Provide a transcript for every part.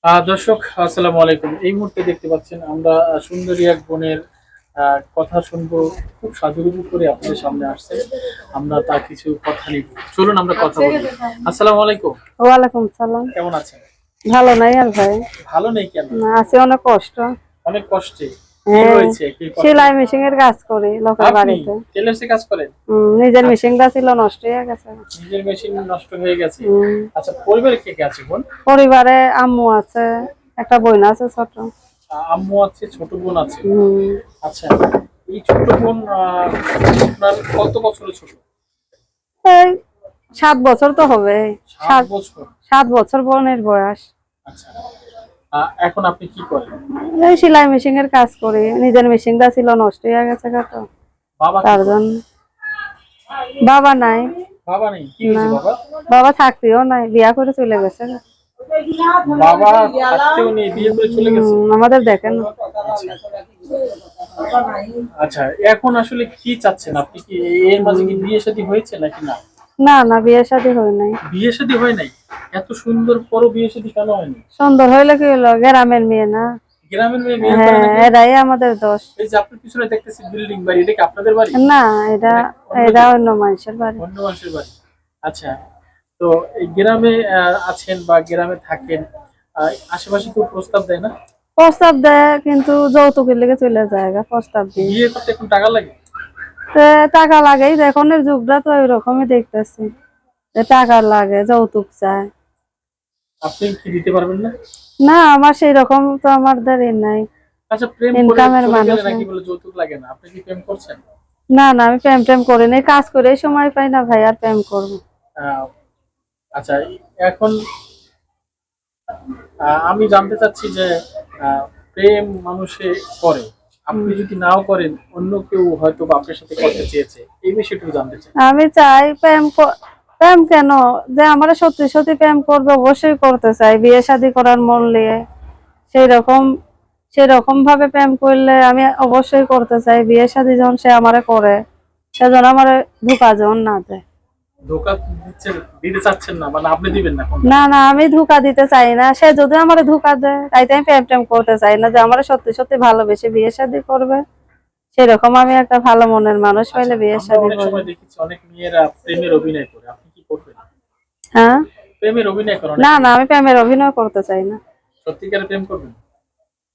দর্শক আসসালামু আলাইকুম। এই মুহূর্তে দেখতে পাচ্ছেন আমরা সুন্দরী এক বোনের কথা শুনবো। খুব সাজুগুজু করে আপনাদের সামনে আসছে। আমরা তার কিছু কথা নিব। চলুন আমরা কথা বলি। আসসালামু আলাইকুম। ওয়ালাইকুম সালাম। কেমন আছেন? ভালো নাই আর ভাই। ভালো নেই কেন? না, আছে অনেক কষ্ট। অনেক কষ্টে? কি হ্যাঁ, হয়েছে? কি কষ্ট? সেলাই মেশিন এর কাজ করি লোকের আপনি বাড়িতে। টেলার্সে কাজ করেন? নিজের আচ্ছা, মেশিনটা ছিল নষ্ট হয়ে গেছে। নিজের মেশিন নষ্ট হয়ে গেছে। উম, আচ্ছা, পরিবারে কে কে আছে বোন? পরিবারে আম্মু আছে, একটা বোন আছে ছোট। আম্মু আছে, ছোট বোন আছে। উম, আচ্ছা, এই ছোট বোন আপনার কত বছরের ছোট? এই 7 বছর তো হবে। সাত সাত বছর 7 বছর বোনের বয়স। আচ্ছা, এখন আপনি কি করেন? এই সেলাই মেশিন এর কাজ করি, নিজের মেশিনটা ছিল নষ্ট হয়ে গেছে তো, বাবা কি তার করে? জন্য। বাবা নাই। বাবা নেই, কি না, হয়েছে বাবা? বাবা থাকতেও নাই, বিয়া করে চলে গেছে। বাবা থাকতেও নেই, বিয়ে করে চলে গেছে। আমাদের দেখেন। আচ্ছা, আচ্ছা, এখন আসলে কি চাচ্ছেন আপনি? কি এর মাঝে কি বিয়ে শাদী হয়েছে নাকি না? না না, বিয়ে শাদী হয় নাই। বিয়ে শাদী হয় নাই? এত সুন্দর পরও বিয়ে শাদী কেন হয়নি? সুন্দর হইলে কি হলো, গ্রামের মেয়ে না। গ্রামের মেয়ে বিয়ে করে হ্যাঁ, নাকি? এরাই আমাদের দোষ। এই যে আপনার পিছনে দেখতেছি বিল্ডিং বাড়ি, এটা কি আপনাদের বাড়ি? না, এটা এটা অন্যদের? অন্য মানুষের বাড়ি। অন্য মানুষের বাড়ি। আচ্ছা, তো এই গ্রামে আছেন বা গ্রামে থাকেন, আশেপাশে কেউ প্রস্তাব দেয় না? প্রস্তাব দেয় কিন্তু যৌতুকের লেগে চলে যায় গা, প্রস্তাব দিয়ে। বিয়ে করতে এখন টাকা লাগে? তো টাকা লাগেই, এখনের যুগটা তো ওইরকমই দেখতেছি, যে টাকা লাগে, যৌতুক চায়। আপনি কি দিতে পারবেন না? না, আমার সেই রকম তো আমাদের নাই, আচ্ছা, প্রেম করে ইনকামের চলে মানুষ গেলে নাকি নাই। বলে যৌতুক লাগে না? আপনি কি প্রেম করছেন? না না, আমি প্রেম টেম করি না, কাজ করে সময় পাই না ভাই, আর প্রেম করবো। আহ, আচ্ছা, এখন আমি জানতে চাচ্ছি যে আহ, প্রেম মানুষে করে, আপনি যদি নাও করেন, অন্য কেউ হয়তো বা আপনার সাথে করতে চেয়েছে, এই বিষয়টুকু জানতে চাই। আমি চাই প্রেম কেন, যে আমরা সত্যি সত্যি প্রেম করবে অবশ্যই করতে চাই, বিয়ে শাদী করার মন নিয়ে। সেই রকম সেরকম ভাবে প্রেম করলে আমি অবশ্যই করতে চাই, বিয়ে শাদী যখন সে আমারে করে, সেজন আমার ধোকা যখন না দেয়। ধোকা দিচ্ছেন, দিতে চাচ্ছেন না, মানে আপনি দিবেন না কোনটা? না না, আমি ধোকা দিতে চাই না, সে যদি আমার ধোকা দেয় তাইতে আমি প্রেম টেম করতে চাই না, যে আমার সত্যি সত্যি ভালোবেসে বিয়ে শাদী করবে। সেরকম আমি একটা ভালো মনের মানুষ আচ্ছা, পাইলে বিয়ে আমরা শাদী অনেক করবো। সময় দেখেছি অনেক মেয়েরা প্রেমের অভিনয় করে, আপনি কি করবেন? হ্যাঁ। প্রেমের অভিনয় করে অনেক না না, মেয়ে। আমি প্রেমের অভিনয় করতে চাই না। সত্যিকারের প্রেম করবেন?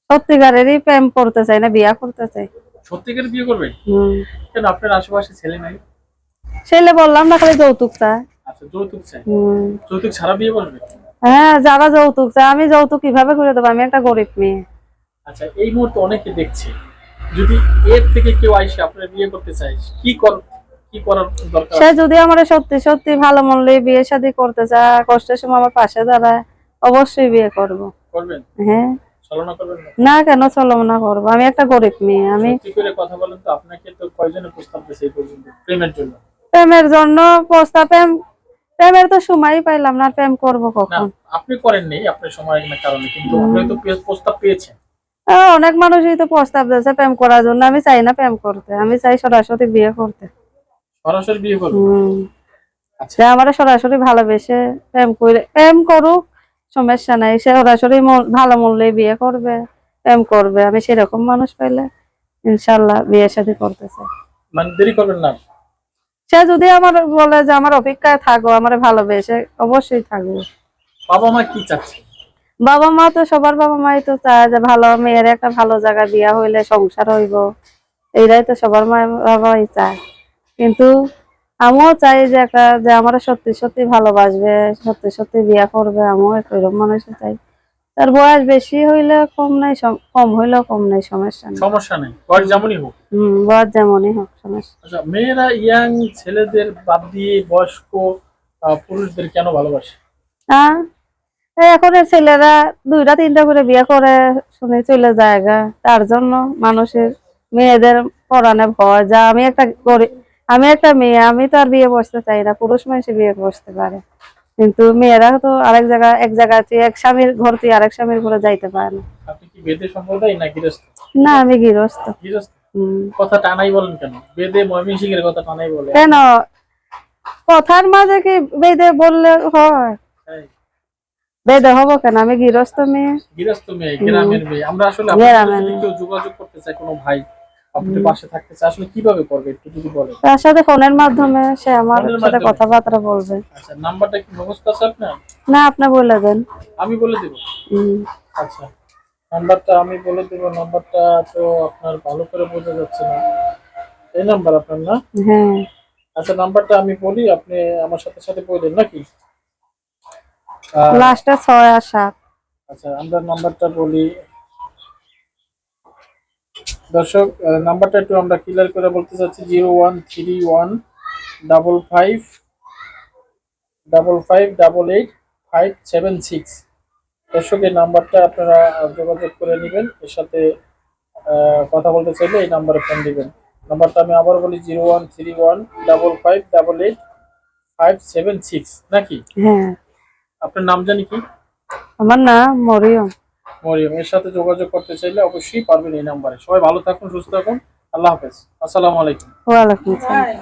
সত্যিকারেরই প্রেম করতে চাই না, বিয়া করতে চাই। সত্যিকারের বিয়ে করবেন? হম। কেন, আপনার আশেপাশে ছেলে নাই? ছেলে বললাম না, খালি যৌতুক চায়। আচ্ছা, যৌতুক চাই? হম। যৌতুক ছাড়া বিয়ে করবে? হ্যাঁ, যারা যৌতুক চায়, আমি যৌতুক কিভাবে করে দেবো, আমি একটা গরিব মেয়ে। আচ্ছা, এই মুহূর্তে অনেকে দেখছে, যদি এর থেকে কেউ আইসে আপনার বিয়ে করতে চায়, কি করার দরকার সে আছে? যদি আমার সত্যি সত্যি ভালো মনলে বিয়ে শাদী করতে চায়, কষ্টের সময় আমার পাশে দাঁড়ায়, অবশ্যই বিয়ে করব। করবেন? হ্যাঁ। ছলনা করবেন না? না, কেন ছলনা করবো, আমি একটা গরিব মেয়ে। আমি সত্যি করে কথা বলেন তো, আপনাকে তো কয়জনে প্রস্তাব দিয়েছে এই পর্যন্ত প্রেমের জন্য? প্রেমের জন্য প্রস্তাব, প্রেমের তো সময়ই পাইলাম না, প্রেম করব না, কখন? আপনি করেননি আপনার সময়ের কারণে, কিন্তু আপনি তো প্রস্তাব পেয়েছেন। অনেক মানুষই তো প্রস্তাব দিয়েছে প্রেম করার জন্য, আমি চাই না প্রেম করতে, আমি চাই সরাসরি বিয়ে করতে। সরাসরি বিয়ে করবেন? হম। আচ্ছা, যে আমার সরাসরি ভালোবেসে প্রেম করুক, সমস্যা নাই, সে সরাসরি ভালো মূল্যে বিয়ে করবে, প্রেম করবে, আমি সেরকম মানুষ পাইলে ইনশাল্লাহ বিয়ে শাদী করতে চাই। মানে দেরি করবেন না? সে যদি আমার বলে যে আমার অপেক্ষায় থাকো, আমার ভালোবেসে, অবশ্যই থাকবো। বাবা মা কি চাচ্ছে? বাবা মা তো, সবার বাবা মাই তো চায় যে ভালো মেয়ের একটা ভালো জায়গায় বিয়া হইলে সংসার হইব, এইটাই তো সবার মা বাবাই চায়। কিন্তু আমিও চাই যে একটা, যে আমার সত্যি সত্যি ভালোবাসবে, সত্যি সত্যি বিয়া করবে, আমিও এরকম মানুষই চাই। তার বয়স বেশি হইলে কম নাই, কম হইলেও কম নাই, সমস্যা নেই। সমস্যা নেই, বয়স যেমনই হোক। বয়স যেমনই হোক, সমস্যা। আচ্ছা, মেয়েরা ইয়াং ছেলেদের বাদ দিয়ে বয়স্ক পুরুষদের কেন ভালোবাসে? হ্যাঁ, এখনের ছেলেরা দুইটা তিনটা করে বিয়ে করে শুনে চলে যায় গা, তার জন্য মানুষের মেয়েদের পরাণে ভয়, যা আমি একটা মেয়ে, আমি তো আর বিয়ে বসতে চাই না, পুরুষ মানুষে বিয়ে বসতে পারে, কিন্তু মেয়েরা তো আরেক জায়গায়, এক জায়গায় থেকে এক স্বামীর ঘর থেকে আরেক স্বামীর ঘরে যাইতে পারে না। আপনি কি বেদে সম্প্রদায় না গৃহস্থ? না, আমি গৃহস্থ। গৃহস্থ? হম। কথা টানাই বলেন কেন? বেদে ময়মনসিংহ এর কথা টানাই বলে কেন, আপনি? কথার মাঝে কি বেঁধে বললে হয়? তাই? বেদে হবো কেন, আমি গৃহস্থ মেয়ে। গৃহস্থ মেয়ে, গ্রামের মেয়ে। আমরা আসলে গ্রামের আপনার সাথে যদি মেয়ে। কেউ যোগাযোগ করতে চায়, কোনো ভাই আপনাদের পাশে থাকতে চায়, আসলে কিভাবে করবে একটু যদি বলেন। তার সাথে ফোনের মাধ্যমে সে আমার ফোনের সাথে মাধ্যমে? কথাবার্তা বলবে। আচ্ছা, নাম্বারটা কি মুখস্থ আছে আপনার? না, আপনি বলে দেন। আমি বলে দেব। হুম। আচ্ছা, নাম্বারটা আমি বলে দেব। নাম্বারটা তো আপনার ভালো করে বোঝা যাচ্ছে না। এই নাম্বার আপনার না? হ্যাঁ। আচ্ছা, নাম্বারটা আমি বলি, আপনি আমার সাথে সাথে বললেন নাকি? আহ, লাস্টে 6 আর 7। আচ্ছা, আমরা নাম্বারটা বলি। দর্শক, নাম্বারটা একটু আমরা ক্লিয়ার করে বলতে চাচ্ছি। 013155888576। দর্শক, এই নাম্বারটা আপনারা যোগাযোগ করে নেবেন। এর সাথে কথা বলতে চাইলে এই নাম্বারে ফোন দিবেন। নাম্বারটা আমি আবার বলি, 013155888576 নাকি? হ্যাঁ। আপনার নাম জানি কি? আমার নাম মরিয়ম। মরিয়ম। এর সাথে যোগাযোগ করতে চাইলে অবশ্যই পারবেন এই নাম্বারে। সবাই ভালো থাকুন, সুস্থ থাকুন। আল্লাহ হাফেজ। আসসালামু আলাইকুম। ওয়ালাইকুম আসসালাম।